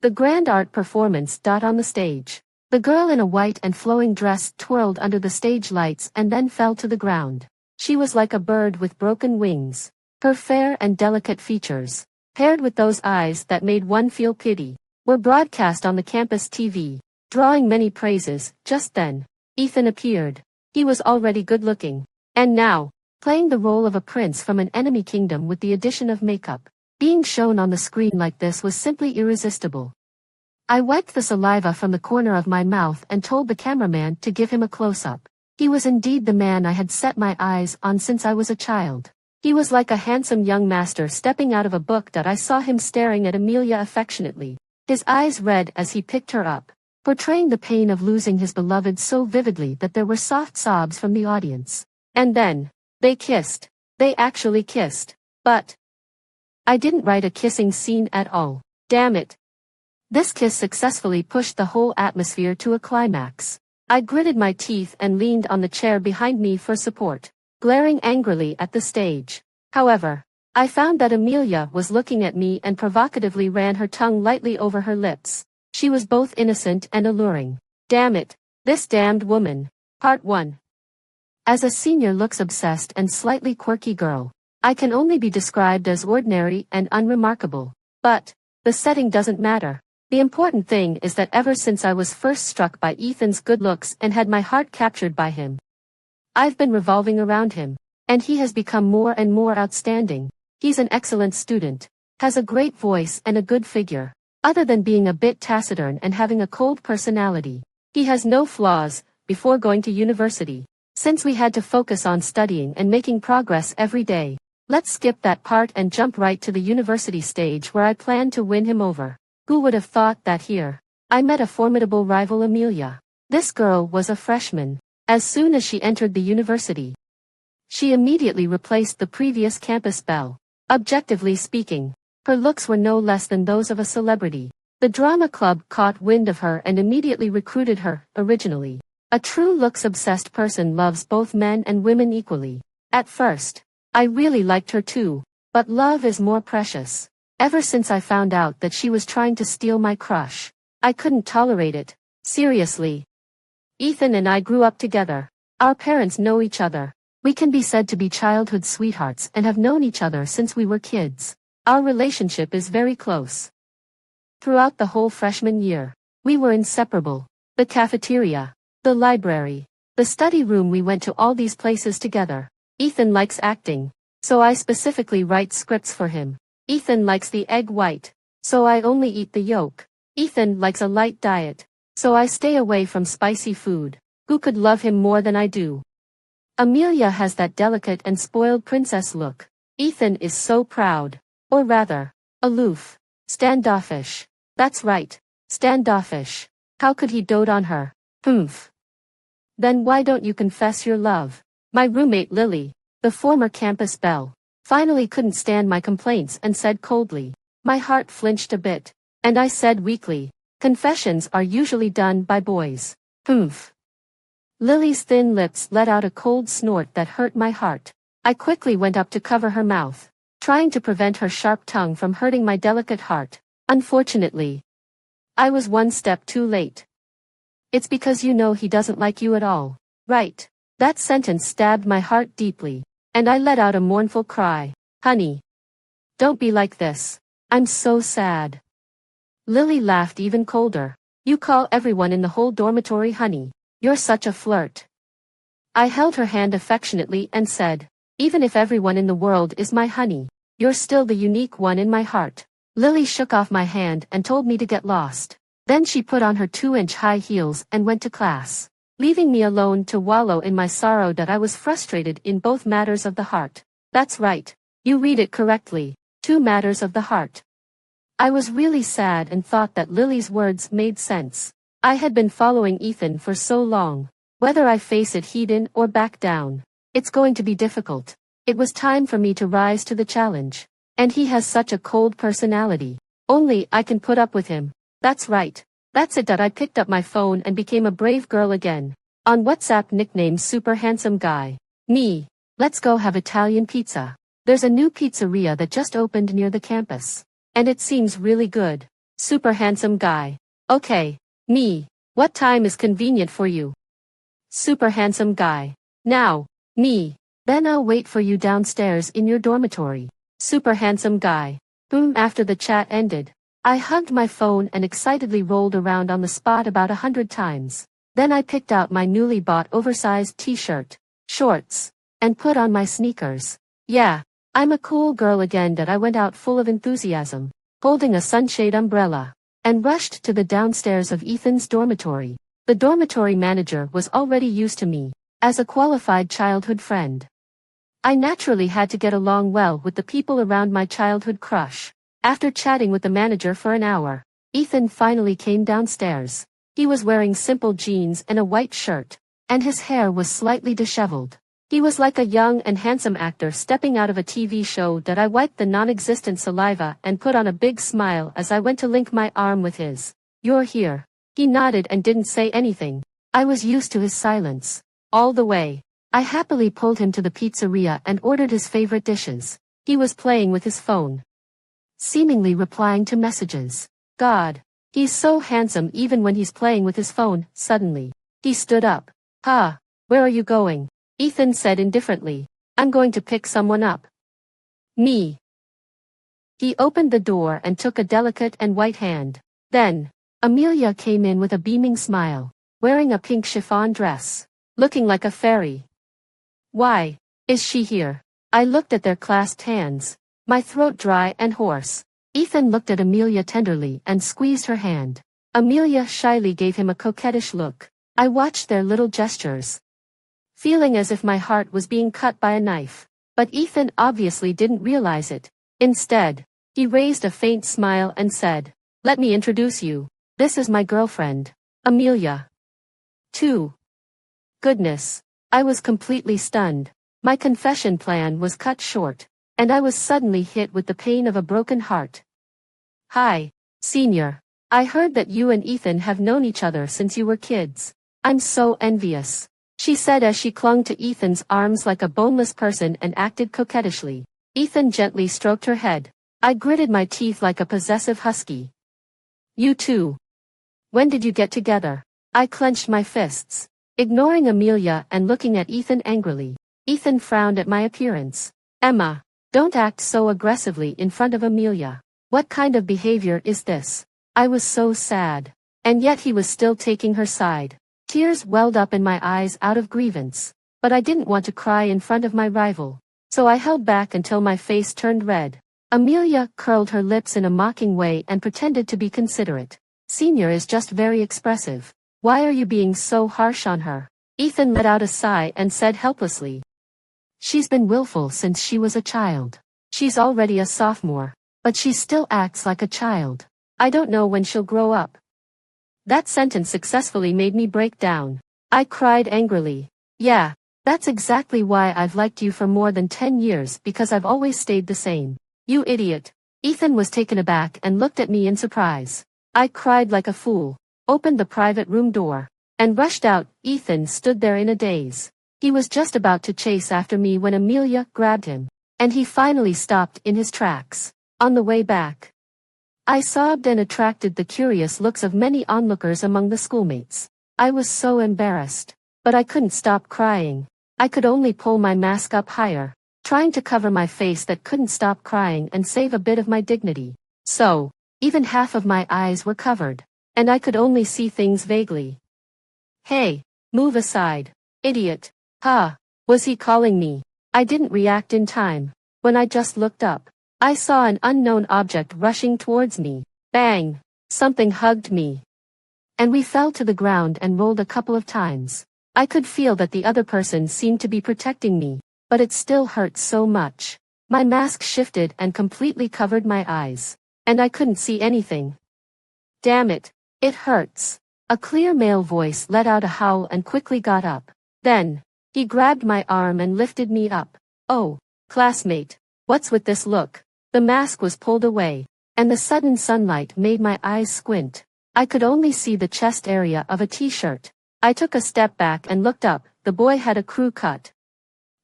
The grand art performance. On the stage. The girl in a white and flowing dress twirled under the stage lights and then fell to the ground. She was like a bird with broken wings. Her fair and delicate features, paired with those eyes that made one feel pity, were broadcast on the campus TV, drawing many praises. Just then, Ethan appeared. He was already good-looking, and now, playing the role of a prince from an enemy kingdom with the addition of makeup. Being shown on the screen like this was simply irresistible. I wiped the saliva from the corner of my mouth and told the cameraman to give him a close-up. He was indeed the man I had set my eyes on since I was a child. He was like a handsome young master stepping out of a book. I saw him staring at Amelia affectionately, his eyes red as he picked her up, portraying the pain of losing his beloved so vividly that there were soft sobs from the audience. And then, they kissed. They actually kissed. But I didn't write a kissing scene at all. Damn it. This kiss successfully pushed the whole atmosphere to a climax. I gritted my teeth and leaned on the chair behind me for support, glaring angrily at the stage. However, I found that Amelia was looking at me and provocatively ran her tongue lightly over her lips. She was both innocent and alluring. Damn it, this damned woman. Part 1. As a senior looks obsessed and slightly quirky girl, I can only be described as ordinary and unremarkable. But the setting doesn't matter. The important thing is that ever since I was first struck by Ethan's good looks and had my heart captured by him, I've been revolving around him, and he has become more and more outstanding. He's an excellent student, has a great voice and a good figure. Other than being a bit taciturn and having a cold personality, he has no flaws. Before going to university, since we had to focus on studying and making progress every day, let's skip that part and jump right to the university stage where I plan to win him over. Who would have thought that here I met a formidable rival, Amelia. This girl was a freshman. As soon as she entered the university, she immediately replaced the previous campus belle. Objectively speaking, her looks were no less than those of a celebrity. The drama club caught wind of her and immediately recruited her. Originally, a true looks-obsessed person loves both men and women equally. At first, I really liked her too, but love is more precious. Ever since I found out that she was trying to steal my crush, I couldn't tolerate it. Seriously. Ethan and I grew up together. Our parents know each other. We can be said to be childhood sweethearts and have known each other since we were kids. Our relationship is very close. Throughout the whole freshman year, we were inseparable. The cafeteria, the library, the study room, we went to all these places together. Ethan likes acting, so I specifically write scripts for him. Ethan likes the egg white, so I only eat the yolk. Ethan likes a light diet, so I stay away from spicy food. Who could love him more than I do? Amelia has that delicate and spoiled princess look. Ethan is so proud, or rather, aloof, standoffish. That's right, standoffish. How could he dote on her? Humph. Then why don't you confess your love? My roommate Lily, the former campus belle, finally couldn't stand my complaints and said coldly. My heart flinched a bit, and I said weakly, confessions are usually done by boys. Humph. Lily's thin lips let out a cold snort that hurt my heart. I quickly went up to cover her mouth, trying to prevent her sharp tongue from hurting my delicate heart. Unfortunately, I was one step too late. It's because you know he doesn't like you at all, right? That sentence stabbed my heart deeply, and I let out a mournful cry. Honey, don't be like this. I'm so sad. Lily laughed even colder. You call everyone in the whole dormitory honey. You're such a flirt. I held her hand affectionately and said, even if everyone in the world is my honey, you're still the unique one in my heart. Lily shook off my hand and told me to get lost. Then she put on her 2-inch high heels and went to class, leaving me alone to wallow in my sorrow that I was frustrated in both matters of the heart. That's right. You read it correctly. 2 matters of the heart. I was really sad and thought that Lily's words made sense. I had been following Ethan for so long. Whether I face it head in or back down, it's going to be difficult. It was time for me to rise to the challenge. And he has such a cold personality. Only I can put up with him. That's right. That's it. I picked up my phone and became a brave girl again. On WhatsApp, nicknamed Super Handsome Guy. Me. Let's go have Italian pizza. There's a new pizzeria that just opened near the campus. And it seems really good. Super handsome guy. Okay. Me. What time is convenient for you? Super handsome guy. Now. Me. Then I'll wait for you downstairs in your dormitory. Super handsome guy. Boom. After the chat ended, I hugged my phone and excitedly rolled around on the spot about 100 times. Then I picked out my newly bought oversized t-shirt, shorts, and put on my sneakers. Yeah, I'm a cool girl again. That I went out full of enthusiasm, holding a sunshade umbrella, and rushed to the downstairs of Ethan's dormitory. The dormitory manager was already used to me, as a qualified childhood friend. I naturally had to get along well with the people around my childhood crush. After chatting with the manager for an hour, Ethan finally came downstairs. He was wearing simple jeans and a white shirt, and his hair was slightly disheveled. He was like a young and handsome actor stepping out of a TV show. That I wiped the non-existent saliva and put on a big smile as I went to link my arm with his. You're here. He nodded and didn't say anything. I was used to his silence. All the way, I happily pulled him to the pizzeria and ordered his favorite dishes. He was playing with his phone, seemingly replying to messages. God, he's so handsome even when he's playing with his phone. Suddenly, he stood up. Where are you going? Ethan said indifferently. I'm going to pick someone up. Me. He opened the door and took a delicate and white hand. Then, Amelia came in with a beaming smile, wearing a pink chiffon dress, looking like a fairy. Why is she here? I looked at their clasped hands, my throat dry and hoarse. Ethan looked at Amelia tenderly and squeezed her hand. Amelia shyly gave him a coquettish look. I watched their little gestures, feeling as if my heart was being cut by a knife. But Ethan obviously didn't realize it. Instead, he raised a faint smile and said, "Let me introduce you. This is my girlfriend, Amelia." 2. Goodness. I was completely stunned. My confession plan was cut short, and I was suddenly hit with the pain of a broken heart. Hi, Senior. I heard that you and Ethan have known each other since you were kids. I'm so envious, she said as she clung to Ethan's arms like a boneless person and acted coquettishly. Ethan gently stroked her head. I gritted my teeth like a possessive husky. You two. When did you get together? I clenched my fists, ignoring Amelia and looking at Ethan angrily. Ethan frowned at my appearance. Emma, don't act so aggressively in front of Amelia. What kind of behavior is this? I was so sad. And yet he was still taking her side. Tears welled up in my eyes out of grievance. But I didn't want to cry in front of my rival. So I held back until my face turned red. Amelia curled her lips in a mocking way and pretended to be considerate. Senior is just very expressive. Why are you being so harsh on her? Ethan let out a sigh and said helplessly. She's been willful since she was a child. She's already a sophomore, but she still acts like a child. I don't know when she'll grow up. That sentence successfully made me break down. I cried angrily. Yeah, that's exactly why I've liked you for more than 10 years, because I've always stayed the same. You idiot. Ethan was taken aback and looked at me in surprise. I cried like a fool, opened the private room door, and rushed out. Ethan stood there in a daze. He was just about to chase after me when Amelia grabbed him, and he finally stopped in his tracks. On the way back, I sobbed and attracted the curious looks of many onlookers among the schoolmates. I was so embarrassed, but I couldn't stop crying. I could only pull my mask up higher, trying to cover my face that couldn't stop crying and save a bit of my dignity. So, even half of my eyes were covered, and I could only see things vaguely. Hey, move aside, idiot. Was he calling me? I didn't react in time. When I just looked up, I saw an unknown object rushing towards me. Bang! Something hugged me, and we fell to the ground and rolled a couple of times. I could feel that the other person seemed to be protecting me, but it still hurt so much. My mask shifted and completely covered my eyes, and I couldn't see anything. Damn it, it hurts. A clear male voice let out a howl and quickly got up. Then, he grabbed my arm and lifted me up. Oh, classmate, what's with this look? The mask was pulled away, and the sudden sunlight made my eyes squint. I could only see the chest area of a t-shirt. I took a step back and looked up. The boy had a crew cut,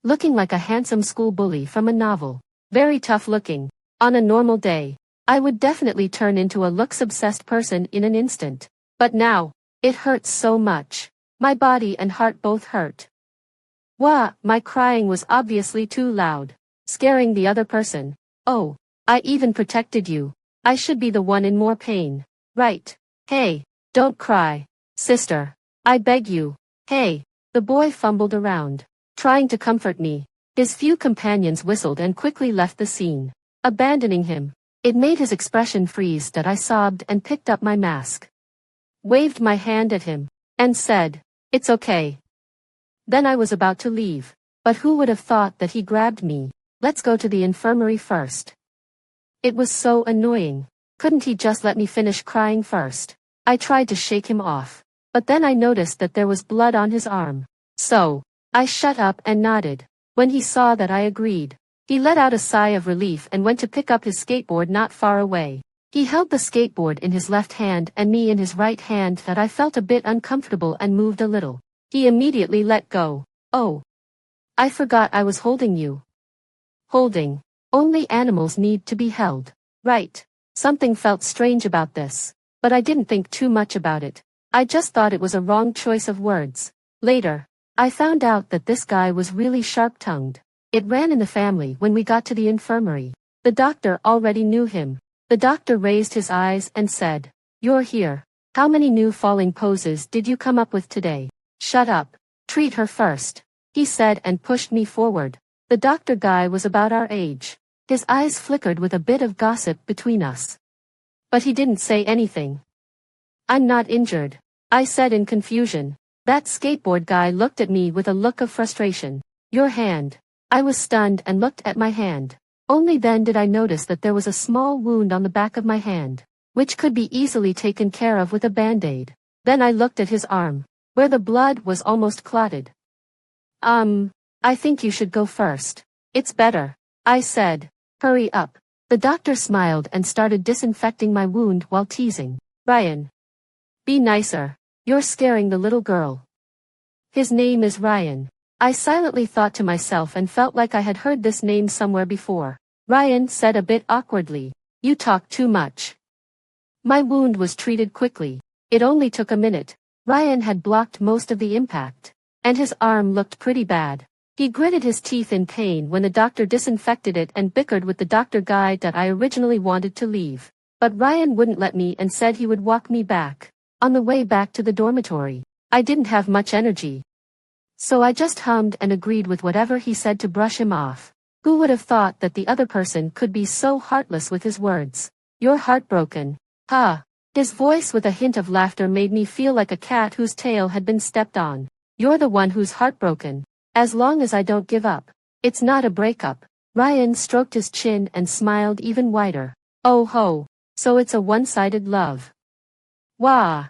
looking like a handsome school bully from a novel. Very tough looking. On a normal day, I would definitely turn into a looks-obsessed person in an instant. But now, it hurts so much. My body and heart both hurt. Wah, my crying was obviously too loud, scaring the other person. Oh, I even protected you. I should be the one in more pain. Right. Hey, don't cry, sister. I beg you. Hey, the boy fumbled around, trying to comfort me. His few companions whistled and quickly left the scene, abandoning him. It made his expression freeze that I sobbed and picked up my mask, waved my hand at him, and said, "It's okay." Then I was about to leave, but who would have thought that he grabbed me? "Let's go to the infirmary first." It was so annoying. Couldn't he just let me finish crying first? I tried to shake him off, but then I noticed that there was blood on his arm. So, I shut up and nodded. When he saw that I agreed, he let out a sigh of relief and went to pick up his skateboard not far away. He held the skateboard in his left hand and me in his right hand that I felt a bit uncomfortable and moved a little. He immediately let go. "Oh. I forgot I was holding you." Holding. Only animals need to be held. Right. Something felt strange about this, but I didn't think too much about it. I just thought it was a wrong choice of words. Later, I found out that this guy was really sharp-tongued. It ran in the family when we got to the infirmary. The doctor already knew him. The doctor raised his eyes and said, "You're here. How many new falling poses did you come up with today?" "Shut up. Treat her first," he said and pushed me forward. The doctor guy was about our age. His eyes flickered with a bit of gossip between us. But he didn't say anything. "I'm not injured," I said in confusion. That skateboard guy looked at me with a look of frustration. "Your hand." I was stunned and looked at my hand. Only then did I notice that there was a small wound on the back of my hand, which could be easily taken care of with a band-aid. Then I looked at his arm, where the blood was almost clotted. I think you should go first. It's better," I said. "Hurry up." The doctor smiled and started disinfecting my wound while teasing. "Ryan. Be nicer. You're scaring the little girl." "His name is Ryan." I silently thought to myself and felt like I had heard this name somewhere before. Ryan said a bit awkwardly, "You talk too much." My wound was treated quickly. It only took a minute. Ryan had blocked most of the impact, and his arm looked pretty bad. He gritted his teeth in pain when the doctor disinfected it and bickered with the doctor guy that I originally wanted to leave. But Ryan wouldn't let me and said he would walk me back. On the way back to the dormitory, I didn't have much energy, so I just hummed and agreed with whatever he said to brush him off. Who would have thought that the other person could be so heartless with his words? "You're heartbroken." "Ha." His voice with a hint of laughter made me feel like a cat whose tail had been stepped on. "You're the one who's heartbroken. As long as I don't give up. It's not a breakup." Ryan stroked his chin and smiled even wider. "Oh ho. So it's a one-sided love." Wah.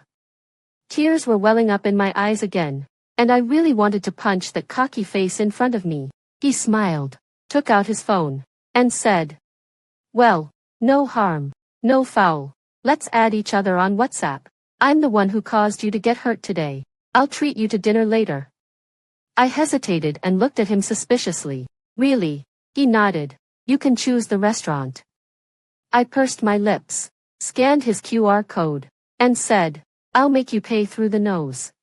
Tears were welling up in my eyes again, and I really wanted to punch that cocky face in front of me. He smiled, took out his phone, and said, "Well, no harm, no foul. Let's add each other on WhatsApp. I'm the one who caused you to get hurt today. I'll treat you to dinner later." I hesitated and looked at him suspiciously. "Really?" He nodded. "You can choose the restaurant." I pursed my lips, scanned his QR code, and said, "I'll make you pay through the nose."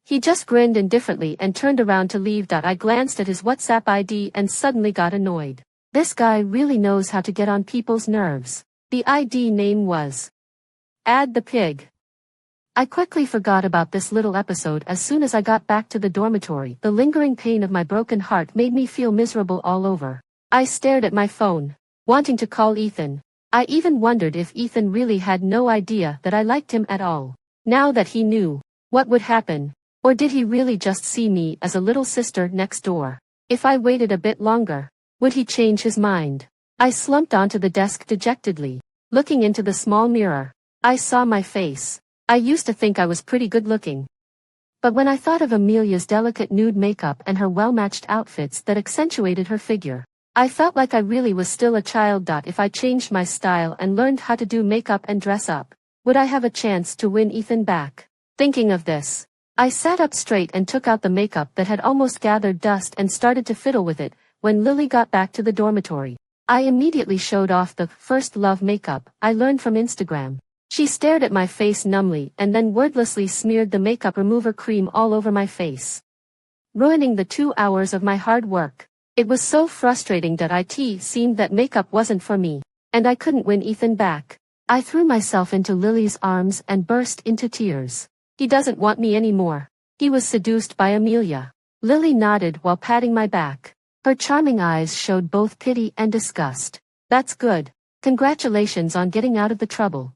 He just grinned indifferently and turned around to leave. I glanced at his WhatsApp ID and suddenly got annoyed. This guy really knows how to get on people's nerves. The ID name was Add the Pig. I quickly forgot about this little episode as soon as I got back to the dormitory. The lingering pain of my broken heart made me feel miserable all over. I stared at my phone, wanting to call Ethan. I even wondered if Ethan really had no idea that I liked him at all. Now that he knew, what would happen? Or did he really just see me as a little sister next door? If I waited a bit longer, would he change his mind? I slumped onto the desk dejectedly, looking into the small mirror. I saw my face. I used to think I was pretty good looking. But when I thought of Amelia's delicate nude makeup and her well-matched outfits that accentuated her figure, I felt like I really was still a child. If I changed my style and learned how to do makeup and dress up, would I have a chance to win Ethan back? Thinking of this, I sat up straight and took out the makeup that had almost gathered dust and started to fiddle with it when Lily got back to the dormitory. I immediately showed off the first love makeup I learned from Instagram. She stared at my face numbly and then wordlessly smeared the makeup remover cream all over my face, ruining the 2 hours of my hard work. It was so frustrating that it seemed that makeup wasn't for me, and I couldn't win Ethan back. I threw myself into Lily's arms and burst into tears. He doesn't want me anymore. He was seduced by Amelia. Lily nodded while patting my back. Her charming eyes showed both pity and disgust. That's good. Congratulations on getting out of the trouble.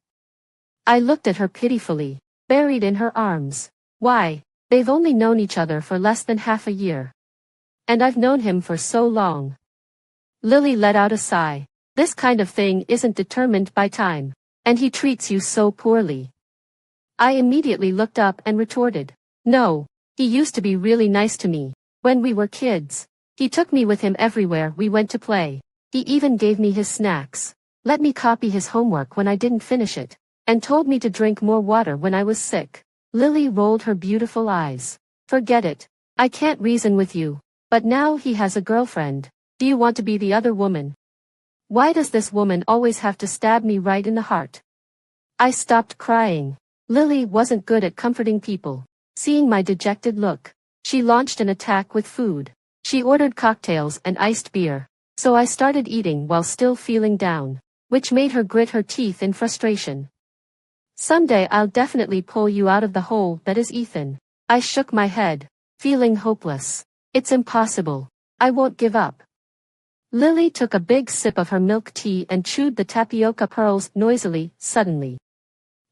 I looked at her pitifully, buried in her arms. Why, they've only known each other for less than half a year. And I've known him for so long. Lily let out a sigh. This kind of thing isn't determined by time. And he treats you so poorly. I immediately looked up and retorted. No, he used to be really nice to me. When we were kids, he took me with him everywhere we went to play. He even gave me his snacks, let me copy his homework when I didn't finish it, and told me to drink more water when I was sick. Lily rolled her beautiful eyes. Forget it. I can't reason with you. But now he has a girlfriend. Do you want to be the other woman? Why does this woman always have to stab me right in the heart? I stopped crying. Lily wasn't good at comforting people. Seeing my dejected look, she launched an attack with food. She ordered cocktails and iced beer. So I started eating while still feeling down, which made her grit her teeth in frustration. Someday I'll definitely pull you out of the hole that is Ethan. I shook my head, feeling hopeless. It's impossible. I won't give up. Lily took a big sip of her milk tea and chewed the tapioca pearls noisily. Suddenly,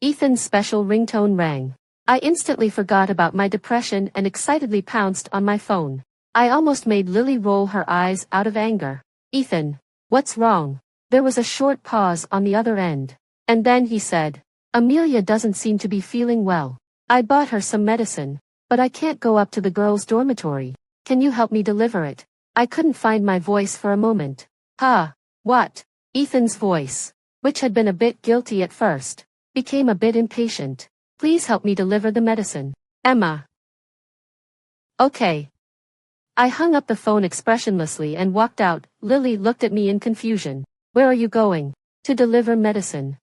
Ethan's special ringtone rang. I instantly forgot about my depression and excitedly pounced on my phone. I almost made Lily roll her eyes out of anger. Ethan, what's wrong? There was a short pause on the other end. And then he said, Amelia doesn't seem to be feeling well. I bought her some medicine, but I can't go up to the girls' dormitory. Can you help me deliver it? I couldn't find my voice for a moment. What? Ethan's voice, which had been a bit guilty at first, became a bit impatient. Please help me deliver the medicine. Emma. Okay. I hung up the phone expressionlessly and walked out. Lily looked at me in confusion. Where are you going? To deliver medicine.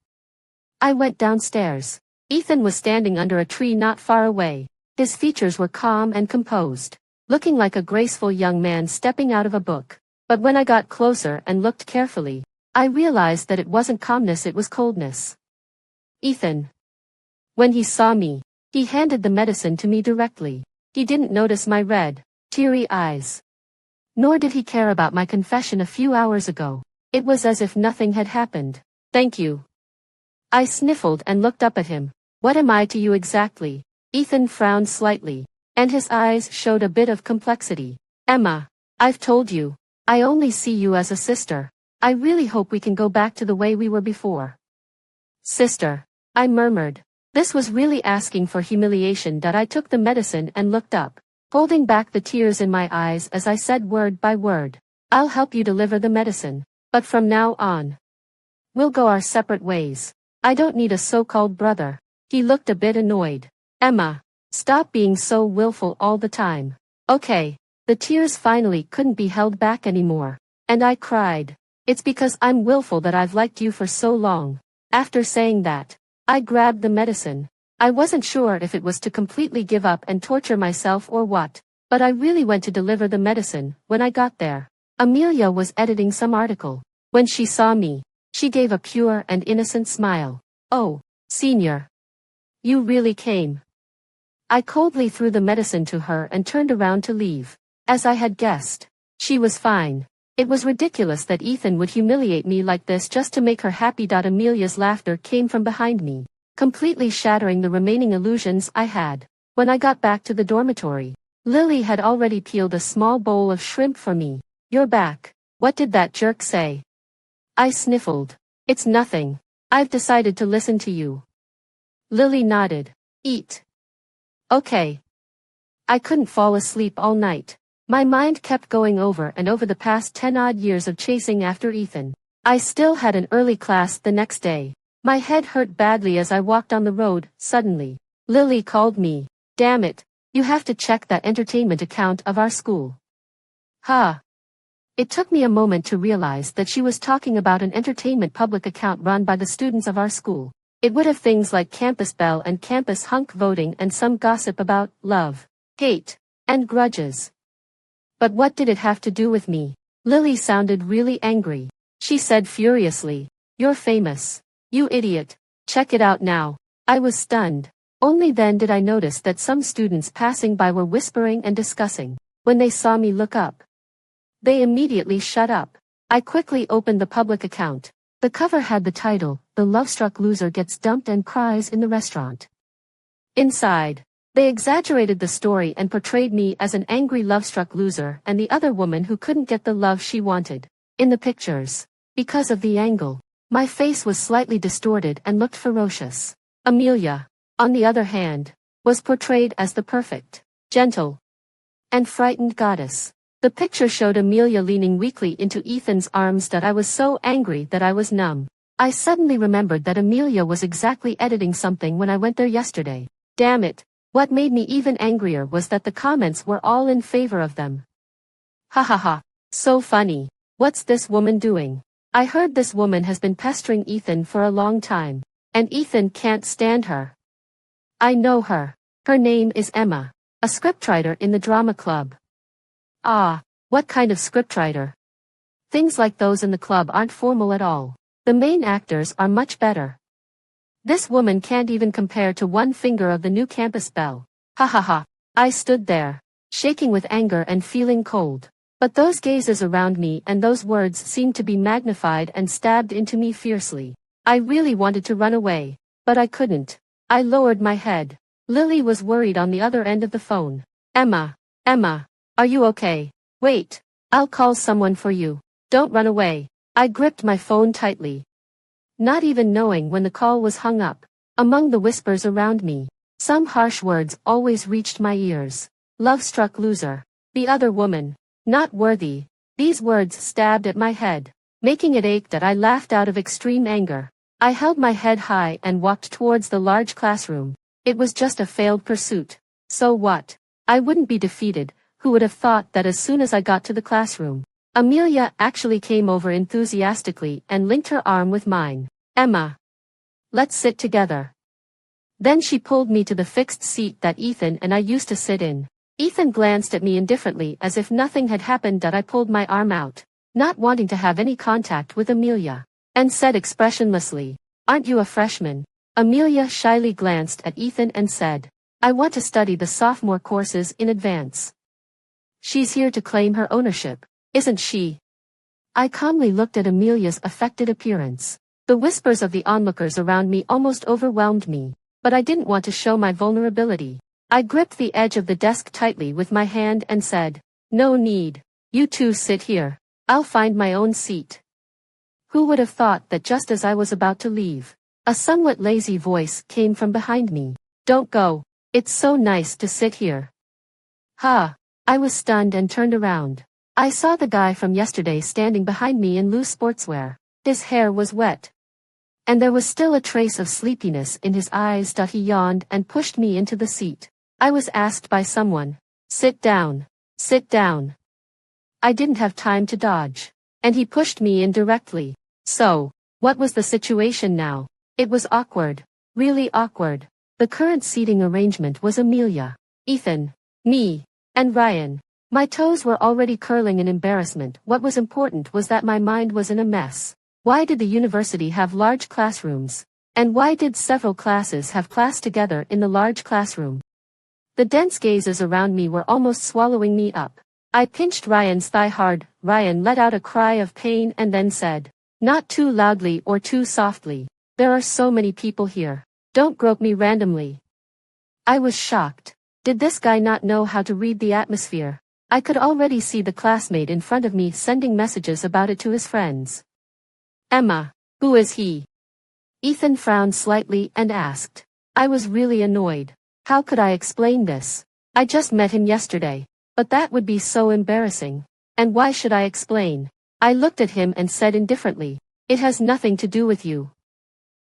I went downstairs. Ethan was standing under a tree not far away. His features were calm and composed, looking like a graceful young man stepping out of a book. But when I got closer and looked carefully, I realized that it wasn't calmness, it was coldness. Ethan. When he saw me, he handed the medicine to me directly. He didn't notice my red, teary eyes. Nor did he care about my confession a few hours ago. It was as if nothing had happened. Thank you. I sniffled and looked up at him. What am I to you exactly? Ethan frowned slightly, and his eyes showed a bit of complexity. Emma, I've told you, I only see you as a sister. I really hope we can go back to the way we were before. Sister, I murmured. This was really asking for humiliation. That I took the medicine and looked up, holding back the tears in my eyes as I said word by word. I'll help you deliver the medicine, but from now on, we'll go our separate ways. I don't need a so-called brother. He looked a bit annoyed. Emma, stop being so willful all the time. Okay. The tears finally couldn't be held back anymore, and I cried. It's because I'm willful that I've liked you for so long. After saying that, I grabbed the medicine. I wasn't sure if it was to completely give up and torture myself or what, but I really went to deliver the medicine. When I got there, Amelia was editing some article. When she saw me, she gave a pure and innocent smile. Oh, senior. You really came. I coldly threw the medicine to her and turned around to leave. As I had guessed, she was fine. It was ridiculous that Ethan would humiliate me like this just to make her happy. Amelia's laughter came from behind me, completely shattering the remaining illusions I had. When I got back to the dormitory, Lily had already peeled a small bowl of shrimp for me. You're back. What did that jerk say? I sniffled. It's nothing. I've decided to listen to you. Lily nodded. Eat. Okay. I couldn't fall asleep all night. My mind kept going over and over the past 10-odd years of chasing after Ethan. I still had an early class the next day. My head hurt badly as I walked on the road. Suddenly, Lily called me. Damn it, you have to check that entertainment account of our school. It took me a moment to realize that she was talking about an entertainment public account run by the students of our school. It would have things like campus bell and campus hunk voting and some gossip about love, hate, and grudges. But what did it have to do with me? Lily sounded really angry. She said furiously, "You're famous. You idiot. Check it out now." I was stunned. Only then did I notice that some students passing by were whispering and discussing. When they saw me look up, they immediately shut up. I quickly opened the public account. The cover had the title, "The Love-Struck Loser Gets Dumped and Cries in the Restaurant." Inside, they exaggerated the story and portrayed me as an angry love-struck loser and the other woman who couldn't get the love she wanted. In the pictures, because of the angle, my face was slightly distorted and looked ferocious. Amelia, on the other hand, was portrayed as the perfect, gentle, and frightened goddess. The picture showed Amelia leaning weakly into Ethan's arms. That I was so angry that I was numb. I suddenly remembered that Amelia was exactly editing something when I went there yesterday. Damn it, what made me even angrier was that the comments were all in favor of them. Ha ha ha, so funny. What's this woman doing? I heard this woman has been pestering Ethan for a long time, and Ethan can't stand her. I know her. Her name is Emma, a scriptwriter in the drama club. Ah, what kind of scriptwriter? Things like those in the club aren't formal at all. The main actors are much better. This woman can't even compare to one finger of the new campus bell. Ha ha ha. I stood there, shaking with anger and feeling cold. But those gazes around me and those words seemed to be magnified and stabbed into me fiercely. I really wanted to run away, but I couldn't. I lowered my head. Lily was worried on the other end of the phone. Emma, are you okay? Wait, I'll call someone for you. Don't run away. I gripped my phone tightly, not even knowing when the call was hung up. Among the whispers around me, some harsh words always reached my ears. Love-struck loser. The other woman. Not worthy. These words stabbed at my head, making it ache. That I laughed out of extreme anger. I held my head high and walked towards the large classroom. It was just a failed pursuit. So what? I wouldn't be defeated. Who would have thought that as soon as I got to the classroom, Amelia actually came over enthusiastically and linked her arm with mine. Emma, let's sit together. Then she pulled me to the fixed seat that Ethan and I used to sit in. Ethan glanced at me indifferently as if nothing had happened. That I pulled my arm out, not wanting to have any contact with Amelia, and said expressionlessly, "Aren't you a freshman?" Amelia shyly glanced at Ethan and said, "I want to study the sophomore courses in advance." She's here to claim her ownership, isn't she? I calmly looked at Amelia's affected appearance. The whispers of the onlookers around me almost overwhelmed me, but I didn't want to show my vulnerability. I gripped the edge of the desk tightly with my hand and said, "No need. You two sit here. I'll find my own seat." Who would have thought that just as I was about to leave, a somewhat lazy voice came from behind me. "Don't go. It's so nice to sit here." Ha! I was stunned and turned around. I saw the guy from yesterday standing behind me in loose sportswear. His hair was wet, and there was still a trace of sleepiness in his eyes. He yawned and pushed me into the seat. I was asked by someone, "Sit down. Sit down." I didn't have time to dodge, and he pushed me in directly. So, what was the situation now? It was awkward, really awkward. The current seating arrangement was Amelia, Ethan, me, and Ryan. My toes were already curling in embarrassment. What was important was that my mind was in a mess. Why did the university have large classrooms? And why did several classes have class together in the large classroom? The dense gazes around me were almost swallowing me up. I pinched Ryan's thigh hard. Ryan let out a cry of pain and then said, "Not too loudly or too softly. There are so many people here. Don't grope me randomly." I was shocked. Did this guy not know how to read the atmosphere? I could already see the classmate in front of me sending messages about it to his friends. "Emma, who is he?" Ethan frowned slightly and asked. I was really annoyed. How could I explain this? I just met him yesterday. But that would be so embarrassing. And why should I explain? I looked at him and said indifferently, "It has nothing to do with you."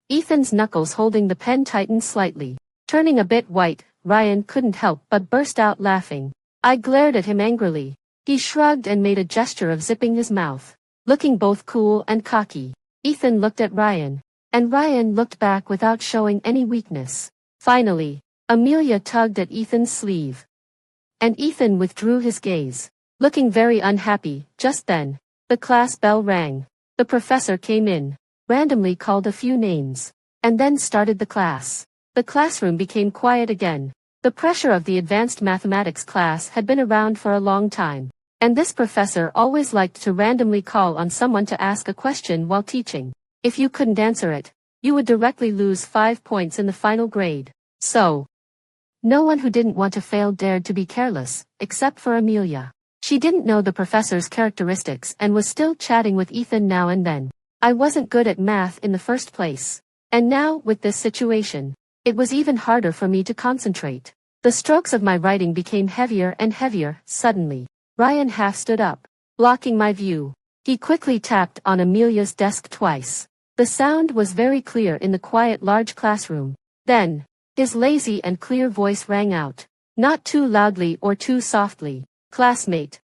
Ethan's knuckles holding the pen tightened slightly. Turning a bit white, Ryan couldn't help but burst out laughing. I glared at him angrily. He shrugged and made a gesture of zipping his mouth, looking both cool and cocky. Ethan looked at Ryan, and Ryan looked back without showing any weakness. Finally, Amelia tugged at Ethan's sleeve, and Ethan withdrew his gaze, looking very unhappy. Just then, the class bell rang. The professor came in, randomly called a few names, and then started the class. The classroom became quiet again. The pressure of the advanced mathematics class had been around for a long time, and this professor always liked to randomly call on someone to ask a question while teaching. If you couldn't answer it, you would directly lose 5 points in the final grade. So, no one who didn't want to fail dared to be careless, except for Amelia. She didn't know the professor's characteristics and was still chatting with Ethan now and then. I wasn't good at math in the first place. And now, with this situation, it was even harder for me to concentrate. The strokes of my writing became heavier and heavier. Suddenly, Ryan half stood up, blocking my view. He quickly tapped on Amelia's desk twice. The sound was very clear in the quiet large classroom. Then, his lazy and clear voice rang out, not too loudly or too softly. Classmate,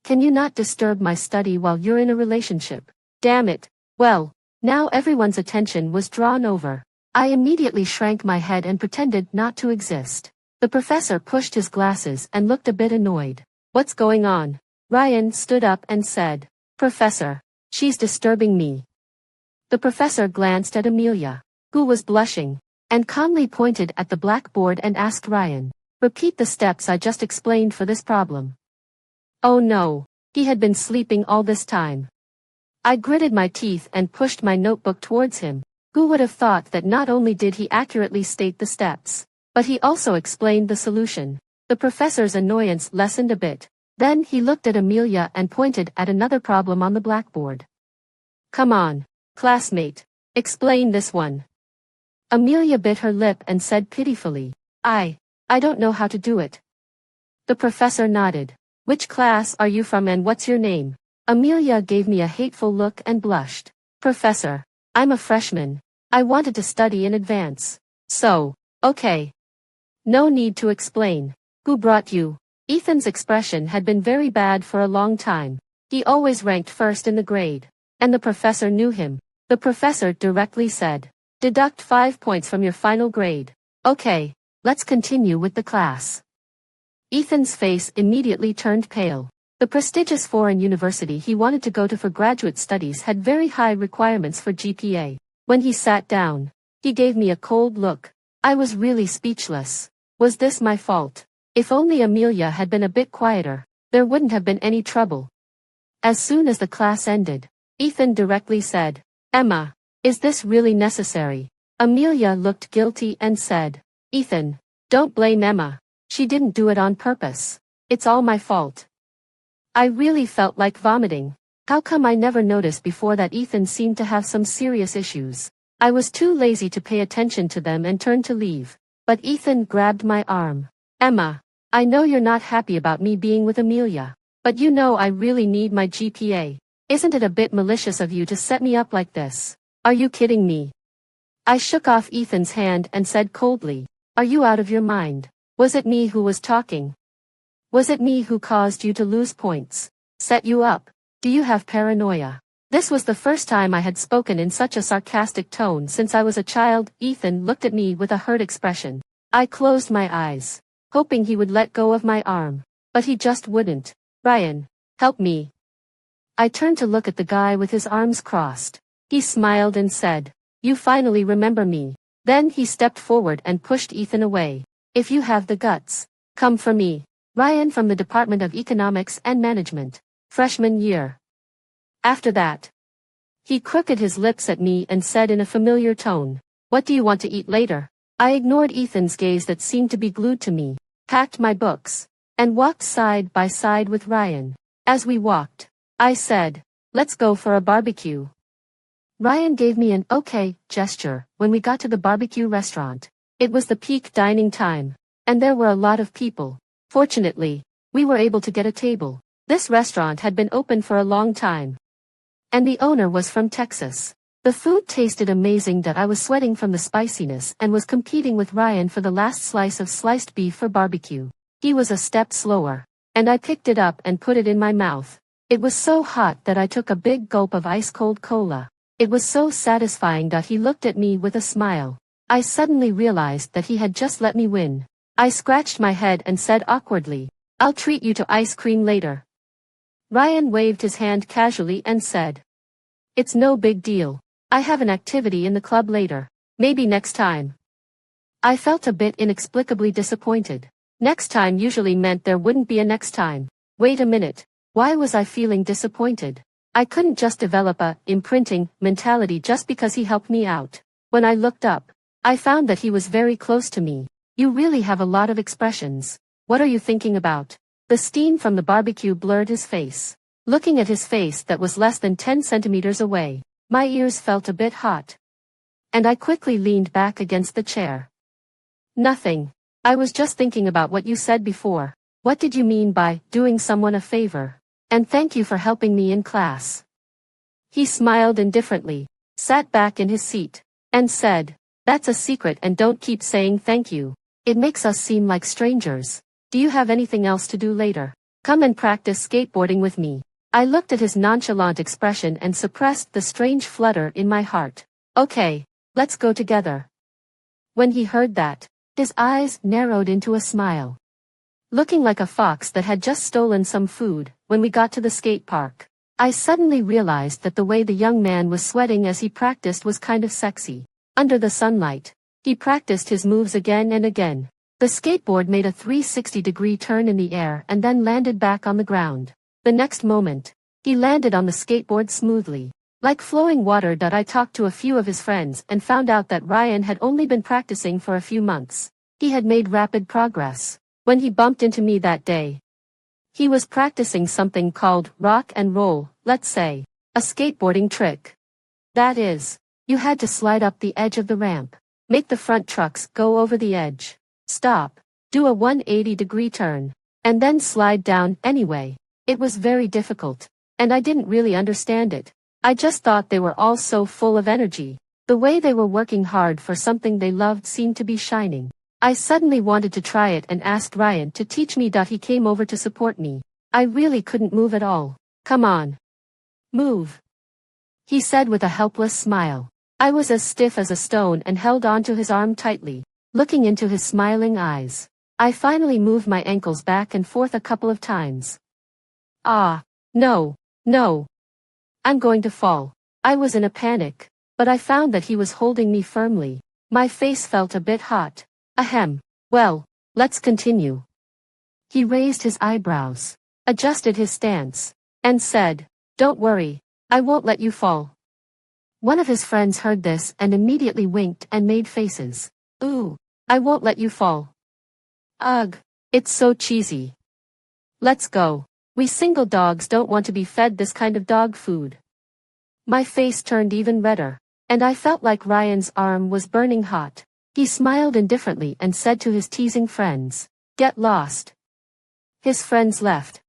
can you not disturb my study while you're in a relationship? Damn it. Well, now everyone's attention was drawn over. I immediately shrank my head and pretended not to exist. The professor pushed his glasses and looked a bit annoyed. What's going on? Ryan stood up and said, Professor, she's disturbing me. The professor glanced at Amelia, who was blushing, and calmly pointed at the blackboard and asked Ryan, repeat the steps I just explained for this problem. Oh no, he had been sleeping all this time. I gritted my teeth and pushed my notebook towards him. Who would have thought that not only did he accurately state the steps, but he also explained the solution. The professor's annoyance lessened a bit. Then he looked at Amelia and pointed at another problem on the blackboard. Come on, classmate, explain this one. Amelia bit her lip and said pitifully, I don't know how to do it. The professor nodded. Which class are you from and what's your name? Amelia gave me a hateful look and blushed. Professor, I'm a freshman. I wanted to study in advance. So, okay. No need to explain. Who brought you? Ethan's expression had been very bad for a long time. He always ranked first in the grade, and the professor knew him. The professor directly said, deduct 5 points from your final grade. Okay. Let's continue with the class. Ethan's face immediately turned pale. The prestigious foreign university he wanted to go to for graduate studies had very high requirements for GPA. When he sat down, he gave me a cold look. I was really speechless. Was this my fault? If only Amelia had been a bit quieter, there wouldn't have been any trouble. As soon as the class ended, Ethan directly said, Emma, is this really necessary? Amelia looked guilty and said, Ethan, don't blame Emma. She didn't do it on purpose. It's all my fault. I really felt like vomiting. How come I never noticed before that Ethan seemed to have some serious issues? I was too lazy to pay attention to them and turned to leave. But Ethan grabbed my arm. Emma, I know you're not happy about me being with Amelia, but you know I really need my GPA. Isn't it a bit malicious of you to set me up like this? Are you kidding me? I shook off Ethan's hand and said coldly, Are you out of your mind? Was it me who was talking? Was it me who caused you to lose points? Set you up? Do you have paranoia? This was the first time I had spoken in such a sarcastic tone since I was a child. Ethan looked at me with a hurt expression. I closed my eyes, hoping he would let go of my arm, but he just wouldn't. Ryan, help me. I turned to look at the guy with his arms crossed. He smiled and said, You finally remember me. Then he stepped forward and pushed Ethan away. If you have the guts, come for me. Ryan from the Department of Economics and Management. Freshman year. After that, he crooked his lips at me and said in a familiar tone, What do you want to eat later? I ignored Ethan's gaze that seemed to be glued to me, packed my books, and walked side by side with Ryan. As we walked, I said, Let's go for a barbecue. Ryan gave me an okay gesture when we got to the barbecue restaurant. It was the peak dining time, and there were a lot of people. Fortunately, we were able to get a table. This restaurant had been open for a long time, and the owner was from Texas. The food tasted amazing that I was sweating from the spiciness and was competing with Ryan for the last slice of sliced beef for barbecue. He was a step slower, and I picked it up and put it in my mouth. It was so hot that I took a big gulp of ice-cold cola. It was so satisfying that he looked at me with a smile. I suddenly realized that he had just let me win. I scratched my head and said awkwardly, "I'll treat you to ice cream later." Ryan waved his hand casually and said, "It's no big deal. I have an activity in the club later. Maybe next time." I felt a bit inexplicably disappointed. Next time usually meant there wouldn't be a next time. Wait a minute. Why was I feeling disappointed? I couldn't just develop a imprinting mentality just because he helped me out. When I looked up, I found that he was very close to me. "You really have a lot of expressions. What are you thinking about?" The steam from the barbecue blurred his face. Looking at his face that was less than 10 centimeters away, my ears felt a bit hot. And I quickly leaned back against the chair. "Nothing. I was just thinking about what you said before. What did you mean by doing someone a favor? And thank you for helping me in class." He smiled indifferently, sat back in his seat, and said, "That's a secret and don't keep saying thank you. It makes us seem like strangers. Do you have anything else to do later? Come and practice skateboarding with me." I looked at his nonchalant expression and suppressed the strange flutter in my heart. "Okay, let's go together." When he heard that, his eyes narrowed into a smile. Looking like a fox that had just stolen some food, when we got to the skate park, I suddenly realized that the way the young man was sweating as he practiced was kind of sexy. Under the sunlight, he practiced his moves again and again. The skateboard made a 360-degree turn in the air and then landed back on the ground. The next moment, he landed on the skateboard smoothly, like flowing water. I talked to a few of his friends and found out that Ryan had only been practicing for a few months. He had made rapid progress. When he bumped into me that day, he was practicing something called rock and roll, let's say, a skateboarding trick. That is, you had to slide up the edge of the ramp, make the front trucks go over the edge, stop, do a 180-degree turn, and then slide down anyway. It was very difficult, and I didn't really understand it. I just thought they were all so full of energy. The way they were working hard for something they loved seemed to be shining. I suddenly wanted to try it and asked Ryan to teach me. He came over to support me. I really couldn't move at all. "Come on. Move," he said with a helpless smile. I was as stiff as a stone and held onto his arm tightly, looking into his smiling eyes. I finally moved my ankles back and forth a couple of times. "Ah, no, no. I'm going to fall." I was in a panic, but I found that he was holding me firmly. My face felt a bit hot. "Ahem. Well, let's continue." He raised his eyebrows, adjusted his stance, and said, "Don't worry, I won't let you fall." One of his friends heard this and immediately winked and made faces. "Ooh, I won't let you fall. Ugh, it's so cheesy. Let's go. We single dogs don't want to be fed this kind of dog food." My face turned even redder, and I felt like Ryan's arm was burning hot. He smiled indifferently and said to his teasing friends, "Get lost." His friends left,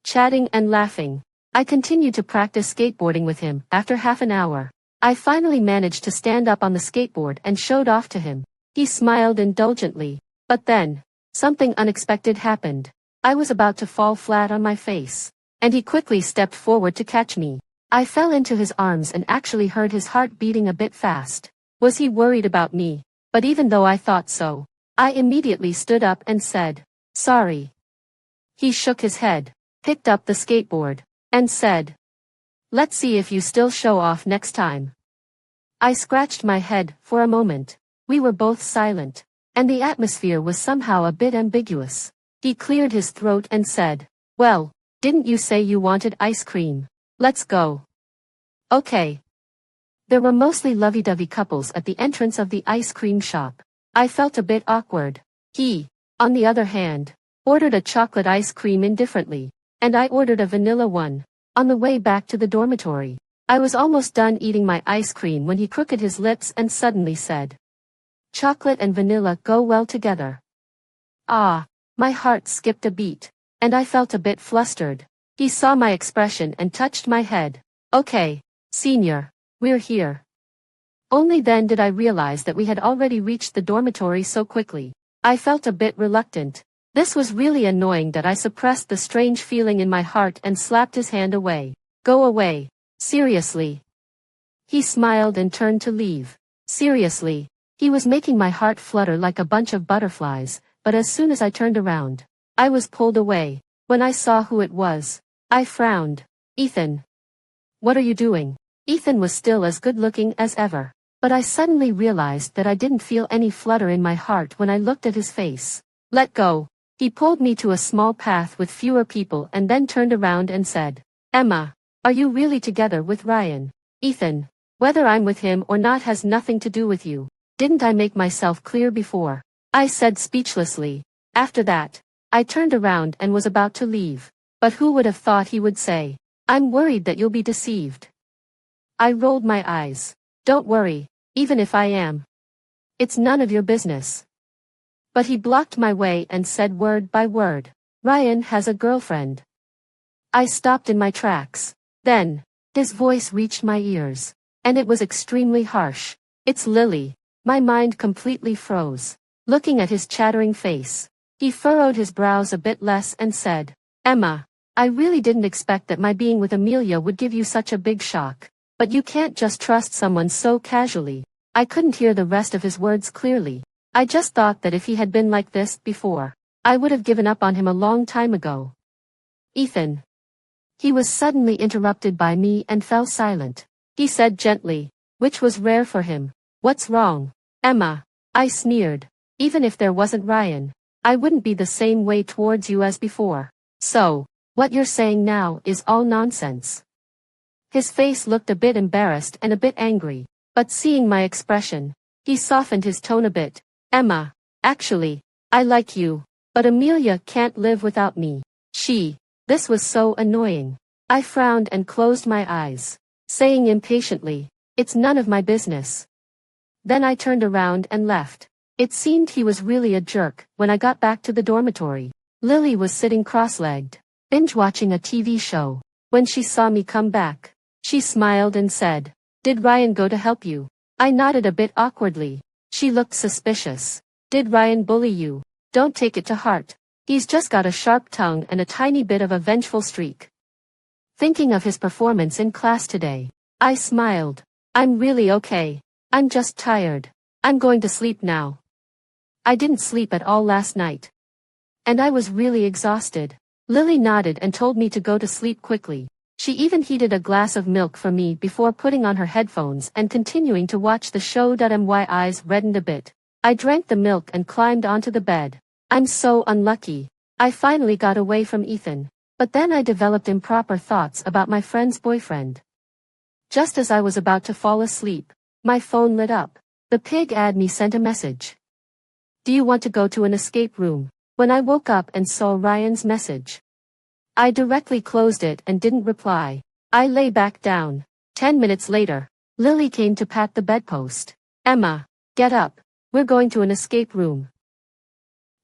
chatting and laughing. I continued to practice skateboarding with him. After half an hour, I finally managed to stand up on the skateboard and showed off to him. He smiled indulgently, but then, something unexpected happened. I was about to fall flat on my face, and he quickly stepped forward to catch me. I fell into his arms and actually heard his heart beating a bit fast. Was he worried about me? But even though I thought so, I immediately stood up and said, "Sorry." He shook his head, picked up the skateboard, and said, "Let's see if you still show off next time." I scratched my head for a moment. We were both silent, and the atmosphere was somehow a bit ambiguous. He cleared his throat and said, "Well, didn't you say you wanted ice cream? Let's go." Okay. There were mostly lovey-dovey couples at the entrance of the ice cream shop. I felt a bit awkward. He, on the other hand, ordered a chocolate ice cream indifferently, and I ordered a vanilla one. On the way back to the dormitory, I was almost done eating my ice cream when he crooked his lips and suddenly said, "Chocolate and vanilla go well together." Ah, my heart skipped a beat, and I felt a bit flustered. He saw my expression and touched my head. "Okay, senior. We're here." Only then did I realize that we had already reached the dormitory so quickly. I felt a bit reluctant. This was really annoying that I suppressed the strange feeling in my heart and slapped his hand away. Go away. Seriously. He smiled and turned to leave. Seriously. He was making my heart flutter like a bunch of butterflies, but as soon as I turned around, I was pulled away. When I saw who it was, I frowned. Ethan. What are you doing? Ethan was still as good-looking as ever, but I suddenly realized that I didn't feel any flutter in my heart when I looked at his face. Let go. He pulled me to a small path with fewer people and then turned around and said, Emma, are you really together with Ryan? Ethan, whether I'm with him or not has nothing to do with you. Didn't I make myself clear before? I said speechlessly. After that, I turned around and was about to leave. But who would have thought he would say, I'm worried that you'll be deceived. I rolled my eyes. Don't worry, even if I am. It's none of your business. But he blocked my way and said word by word, Ryan has a girlfriend. I stopped in my tracks. Then, his voice reached my ears. And it was extremely harsh. It's Lily. My mind completely froze. Looking at his chattering face, he furrowed his brows a bit less and said, Emma, I really didn't expect that my being with Amelia would give you such a big shock. But you can't just trust someone so casually. I couldn't hear the rest of his words clearly. I just thought that if he had been like this before, I would have given up on him a long time ago. Ethan. He was suddenly interrupted by me and fell silent. He said gently, which was rare for him, What's wrong? Emma. I sneered. Even if there wasn't Ryan, I wouldn't be the same way towards you as before. So, what you're saying now is all nonsense. His face looked a bit embarrassed and a bit angry, but seeing my expression, he softened his tone a bit. Emma, actually, I like you, but Amelia can't live without me. This was so annoying. I frowned and closed my eyes, saying impatiently, It's none of my business. Then I turned around and left. It seemed he was really a jerk. When I got back to the dormitory, Lily was sitting cross-legged, binge-watching a TV show. When she saw me come back, she smiled and said, Did Ryan go to help you? I nodded a bit awkwardly. She looked suspicious. Did Ryan bully you? Don't take it to heart. He's just got a sharp tongue and a tiny bit of a vengeful streak. Thinking of his performance in class today, I smiled. I'm really okay. I'm just tired. I'm going to sleep now. I didn't sleep at all last night. And I was really exhausted. Lily nodded and told me to go to sleep quickly. She even heated a glass of milk for me before putting on her headphones and continuing to watch the show. My eyes reddened a bit. I drank the milk and climbed onto the bed. I'm so unlucky. I finally got away from Ethan. But then I developed improper thoughts about my friend's boyfriend. Just as I was about to fall asleep, my phone lit up. The pig ad me sent a message. Do you want to go to an escape room? When I woke up and saw Ryan's message, I directly closed it and didn't reply. I lay back down. 10 minutes later, Lily came to pat the bedpost. Emma, get up. We're going to an escape room.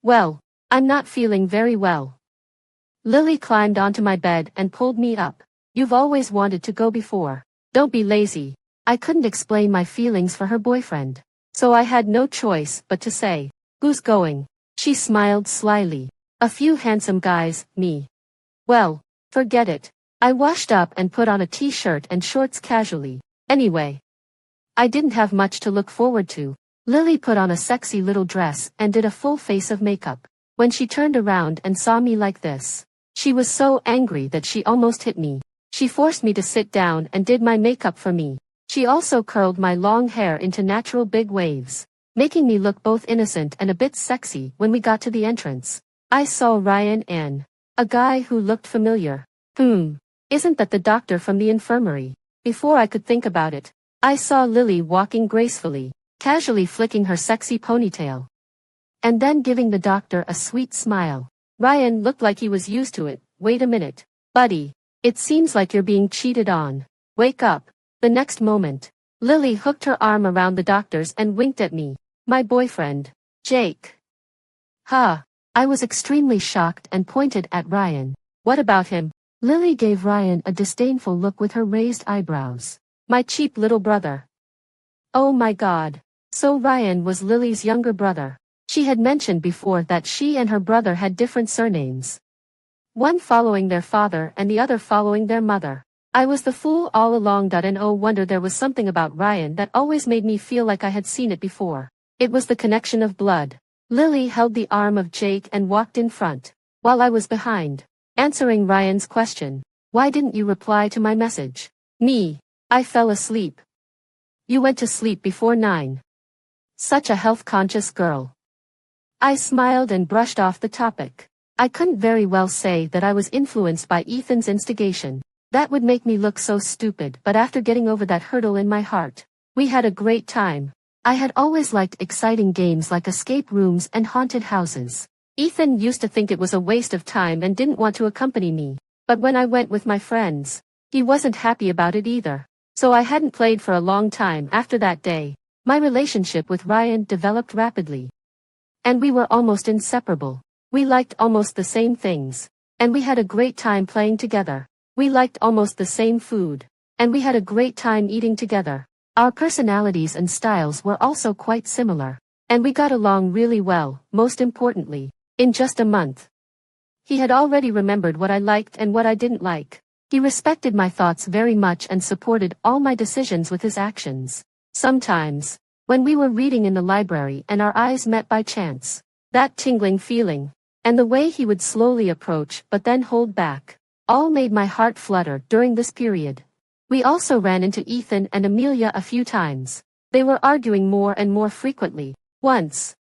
Well, I'm not feeling very well. Lily climbed onto my bed and pulled me up. You've always wanted to go before. Don't be lazy. I couldn't explain my feelings for her boyfriend, so I had no choice but to say, Who's going? She smiled slyly. A few handsome guys, me. Well, forget it. I washed up and put on a t-shirt and shorts casually. Anyway, I didn't have much to look forward to. Lily put on a sexy little dress and did a full face of makeup. When she turned around and saw me like this, she was so angry that she almost hit me. She forced me to sit down and did my makeup for me. She also curled my long hair into natural big waves, making me look both innocent and a bit sexy. When we got to the entrance, I saw Ryan and a guy who looked familiar. Isn't that the doctor from the infirmary? Before I could think about it, I saw Lily walking gracefully, casually flicking her sexy ponytail, and then giving the doctor a sweet smile. Ryan looked like he was used to it. Wait a minute, buddy. It seems like you're being cheated on. Wake up. The next moment, Lily hooked her arm around the doctor's and winked at me. My boyfriend, Jake. I was extremely shocked and pointed at Ryan. What about him? Lily gave Ryan a disdainful look with her raised eyebrows. My cheap little brother. Oh my God. So Ryan was Lily's younger brother. She had mentioned before that she and her brother had different surnames. One following their father and the other following their mother. I was the fool all along. No wonder there was something about Ryan that always made me feel like I had seen it before. It was the connection of blood. Lily held the arm of Jake and walked in front, while I was behind, answering Ryan's question. Why didn't you reply to my message? Me. I fell asleep. You went to sleep before 9. Such a health-conscious girl. I smiled and brushed off the topic. I couldn't very well say that I was influenced by Ethan's instigation. That would make me look so stupid, but after getting over that hurdle in my heart, we had a great time. I had always liked exciting games like escape rooms and haunted houses. Ethan used to think it was a waste of time and didn't want to accompany me. But when I went with my friends, he wasn't happy about it either. So I hadn't played for a long time after that day. My relationship with Ryan developed rapidly. And we were almost inseparable. We liked almost the same things. And we had a great time playing together. We liked almost the same food. And we had a great time eating together. Our personalities and styles were also quite similar. And we got along really well, most importantly, in just a month. He had already remembered what I liked and what I didn't like. He respected my thoughts very much and supported all my decisions with his actions. Sometimes, when we were reading in the library and our eyes met by chance, that tingling feeling, and the way he would slowly approach but then hold back, all made my heart flutter during this period. We also ran into Ethan and Amelia a few times. They were arguing more and more frequently. Once,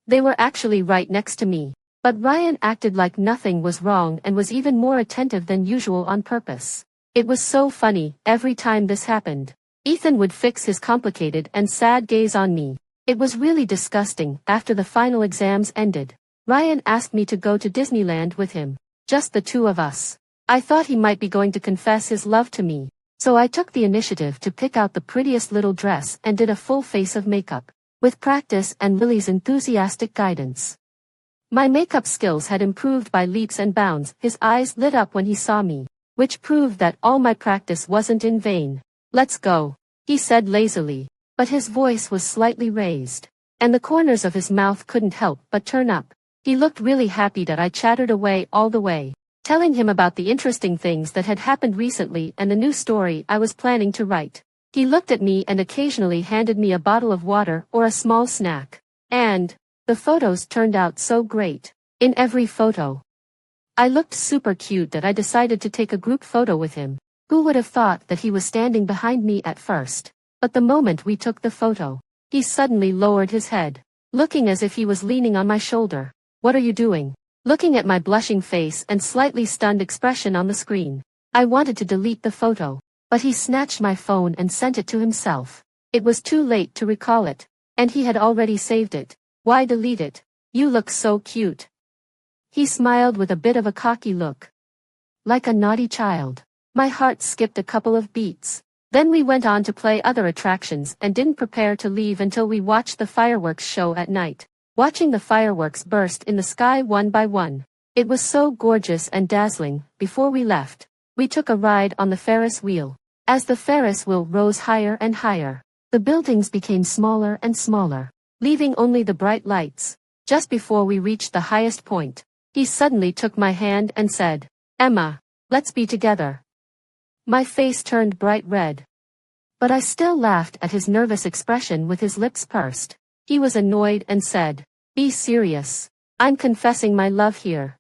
they were actually right next to me. But Ryan acted like nothing was wrong and was even more attentive than usual on purpose. It was so funny, every time this happened, Ethan would fix his complicated and sad gaze on me. It was really disgusting. After the final exams ended, Ryan asked me to go to Disneyland with him, just the two of us. I thought he might be going to confess his love to me, so I took the initiative to pick out the prettiest little dress and did a full face of makeup. With practice and Lily's enthusiastic guidance, my makeup skills had improved by leaps and bounds. His eyes lit up when he saw me, which proved that all my practice wasn't in vain. Let's go, he said lazily, but his voice was slightly raised, and the corners of his mouth couldn't help but turn up. He looked really happy that I chattered away all the way, telling him about the interesting things that had happened recently and the new story I was planning to write. He looked at me and occasionally handed me a bottle of water or a small snack. And the photos turned out so great. In every photo, I looked super cute that I decided to take a group photo with him. Who would have thought that he was standing behind me at first? But the moment we took the photo, he suddenly lowered his head, looking as if he was leaning on my shoulder. What are you doing? Looking at my blushing face and slightly stunned expression on the screen, I wanted to delete the photo, but he snatched my phone and sent it to himself. It was too late to recall it, and he had already saved it. Why delete it? You look so cute. He smiled with a bit of a cocky look. Like a naughty child. My heart skipped a couple of beats. Then we went on to play other attractions and didn't prepare to leave until we watched the fireworks show at night. Watching the fireworks burst in the sky one by one. It was so gorgeous and dazzling. Before we left, we took a ride on the Ferris wheel. As the Ferris wheel rose higher and higher, the buildings became smaller and smaller, leaving only the bright lights. Just before we reached the highest point, he suddenly took my hand and said, "Emma, let's be together." My face turned bright red. But I still laughed at his nervous expression with his lips pursed. He was annoyed and said, "Be serious. I'm confessing my love here."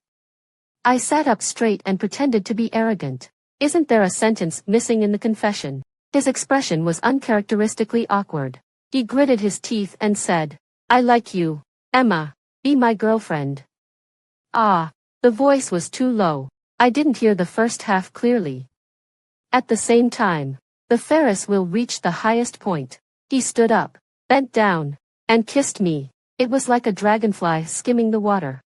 I sat up straight and pretended to be arrogant. Isn't there a sentence missing in the confession? His expression was uncharacteristically awkward. He gritted his teeth and said, "I like you, Emma. Be my girlfriend." Ah, the voice was too low. I didn't hear the first half clearly. At the same time, the Ferris wheel reached the highest point. He stood up, bent down, and kissed me. It was like a dragonfly skimming the water.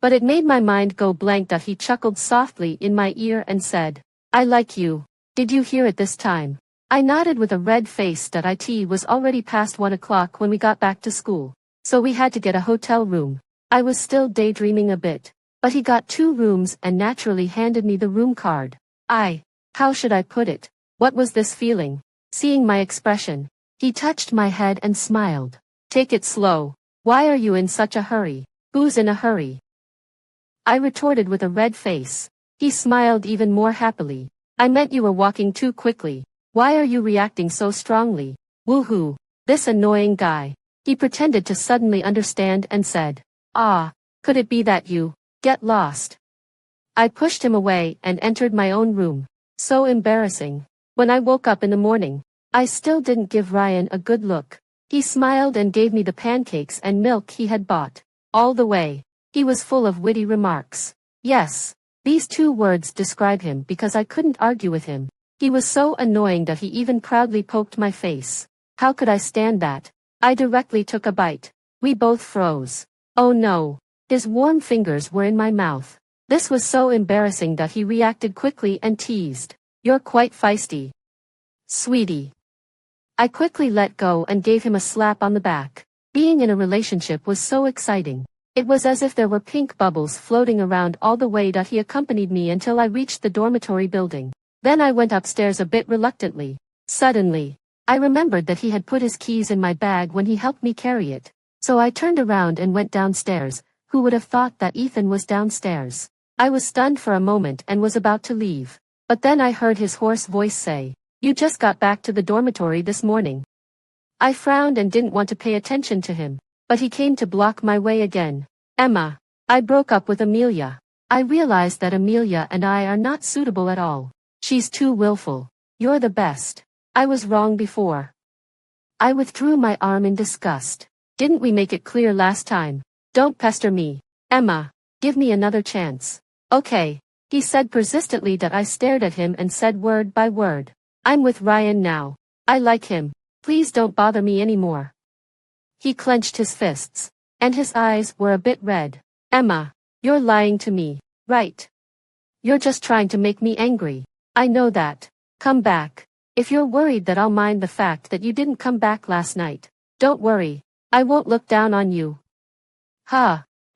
But it made my mind go blank. He chuckled softly in my ear and said, "I like you. Did you hear it this time?" I nodded with a red face. It was already past 1 o'clock when we got back to school, so we had to get a hotel room. I was still daydreaming a bit, but he got 2 rooms and naturally handed me the room card. How should I put it? What was this feeling? Seeing my expression, he touched my head and smiled. "Take it slow. Why are you in such a hurry? Who's in a hurry? I retorted with a red face. He smiled even more happily. I meant you were walking too quickly. Why are you reacting so strongly? Woohoo! This annoying guy. He pretended to suddenly understand and said, "Ah, could it be that you get lost?" I pushed him away and entered my own room. So embarrassing. When I woke up in the morning, I still didn't give Ryan a good look. He smiled and gave me the pancakes and milk he had bought. All the way, he was full of witty remarks. Yes, these two words describe him because I couldn't argue with him. He was so annoying that he even proudly poked my face. How could I stand that? I directly took a bite. We both froze. Oh no. His warm fingers were in my mouth. This was so embarrassing that he reacted quickly and teased. "You're quite feisty, sweetie." I quickly let go and gave him a slap on the back. Being in a relationship was so exciting. It was as if there were pink bubbles floating around all the way that he accompanied me until I reached the dormitory building. Then I went upstairs a bit reluctantly. Suddenly, I remembered that he had put his keys in my bag when he helped me carry it. So I turned around and went downstairs. Who would have thought that Ethan was downstairs? I was stunned for a moment and was about to leave. But then I heard his hoarse voice say, "You just got back to the dormitory this morning." I frowned and didn't want to pay attention to him. But he came to block my way again. "Emma, I broke up with Amelia. I realized that Amelia and I are not suitable at all. She's too willful. You're the best. I was wrong before." I withdrew my arm in disgust. "Didn't we make it clear last time? Don't pester me. Emma, give me another chance." "Okay," he said persistently. That I stared at him and said word by word, "I'm with Ryan now. I like him. Please don't bother me anymore." He clenched his fists, and his eyes were a bit red. "Emma, you're lying to me, right? You're just trying to make me angry. I know that. Come back. If you're worried that I'll mind the fact that you didn't come back last night, don't worry. I won't look down on you."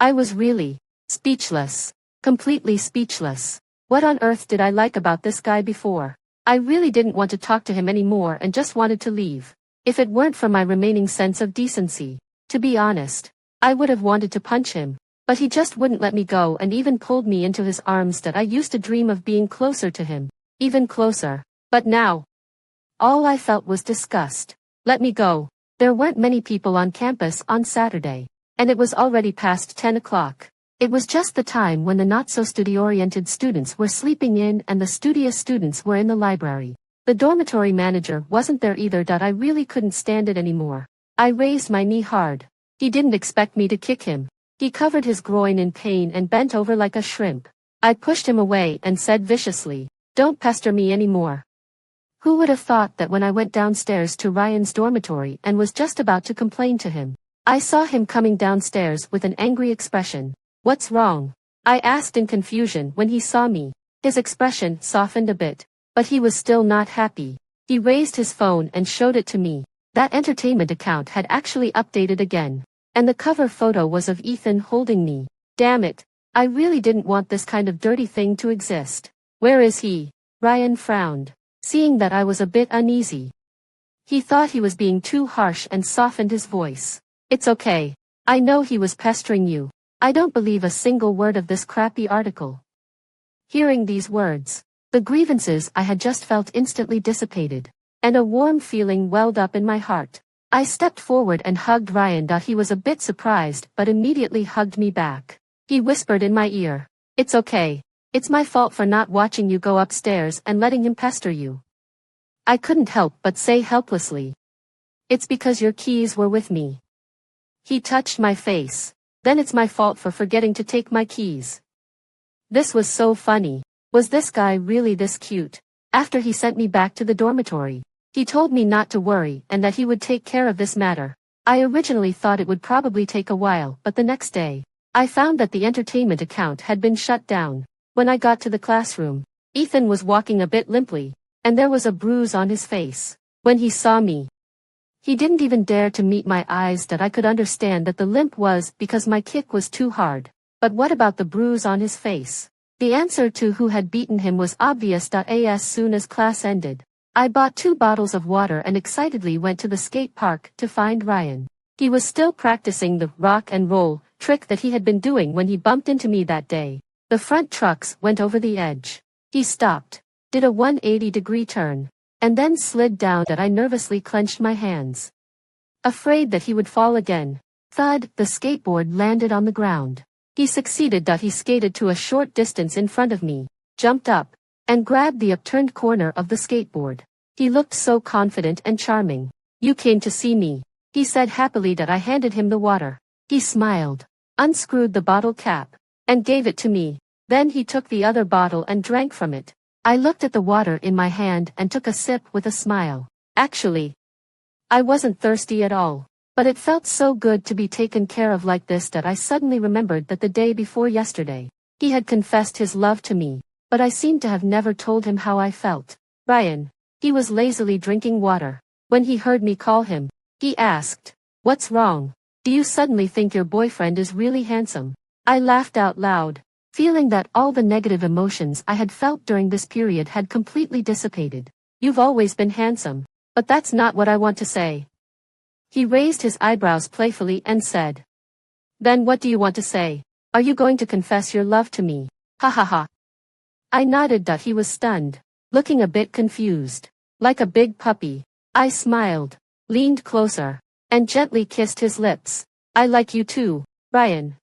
I was really speechless. Completely speechless. What on earth did I like about this guy before? I really didn't want to talk to him anymore and just wanted to leave. If it weren't for my remaining sense of decency, to be honest, I would have wanted to punch him. But he just wouldn't let me go and even pulled me into his arms. That I used to dream of being closer to him. Even closer. But now, all I felt was disgust. Let me go. There weren't many people on campus on Saturday. And it was already past 10 o'clock. It was just the time when the not-so-study-oriented students were sleeping in and the studious students were in the library. The dormitory manager wasn't there either. I really couldn't stand it anymore. I raised my knee hard. He didn't expect me to kick him. He covered his groin in pain and bent over like a shrimp. I pushed him away and said viciously, "Don't pester me anymore." Who would have thought that when I went downstairs to Ryan's dormitory and was just about to complain to him, I saw him coming downstairs with an angry expression. "What's wrong?" I asked in confusion when he saw me. His expression softened a bit, but he was still not happy. He raised his phone and showed it to me. That entertainment account had actually updated again. And the cover photo was of Ethan holding me. Damn it. I really didn't want this kind of dirty thing to exist. "Where is he?" Ryan frowned, seeing that I was a bit uneasy. He thought he was being too harsh and softened his voice. "It's okay. I know he was pestering you. I don't believe a single word of this crappy article." Hearing these words, the grievances I had just felt instantly dissipated, and a warm feeling welled up in my heart. I stepped forward and hugged Ryan. He was a bit surprised but immediately hugged me back. He whispered in my ear, "It's okay. It's my fault for not watching you go upstairs and letting him pester you." I couldn't help but say helplessly, "It's because your keys were with me." He touched my face. "Then it's my fault for forgetting to take my keys." This was so funny. Was this guy really this cute? After he sent me back to the dormitory, he told me not to worry and that he would take care of this matter. I originally thought it would probably take a while, but the next day, I found that the entertainment account had been shut down. When I got to the classroom, Ethan was walking a bit limply, and there was a bruise on his face. When he saw me, he didn't even dare to meet my eyes. That I could understand that the limp was because my kick was too hard. But what about the bruise on his face? The answer to who had beaten him was obvious. As soon as class ended, I bought 2 bottles of water and excitedly went to the skate park to find Ryan. He was still practicing the rock and roll trick that he had been doing when he bumped into me that day. The front trucks went over the edge. He stopped, did a 180-degree turn, and then slid down that I nervously clenched my hands. Afraid that he would fall again. Thud, the skateboard landed on the ground. He succeeded. He skated to a short distance in front of me, jumped up, and grabbed the upturned corner of the skateboard. He looked so confident and charming. You came to see me, he said happily. I handed him the water. He smiled, unscrewed the bottle cap, and gave it to me. Then he took the other bottle and drank from it. I looked at the water in my hand and took a sip with a smile. Actually, I wasn't thirsty at all, but it felt so good to be taken care of like this that I suddenly remembered that the day before yesterday, he had confessed his love to me, but I seemed to have never told him how I felt. Ryan. He was lazily drinking water. When he heard me call him, he asked, "What's wrong? Do you suddenly think your boyfriend is really handsome?" I laughed out loud, feeling that all the negative emotions I had felt during this period had completely dissipated. You've always been handsome, but that's not what I want to say. He raised his eyebrows playfully and said, "Then what do you want to say? Are you going to confess your love to me?" Ha ha ha. I nodded. He was stunned, looking a bit confused. Like a big puppy, I smiled, leaned closer, and gently kissed his lips. "I like you too, Ryan."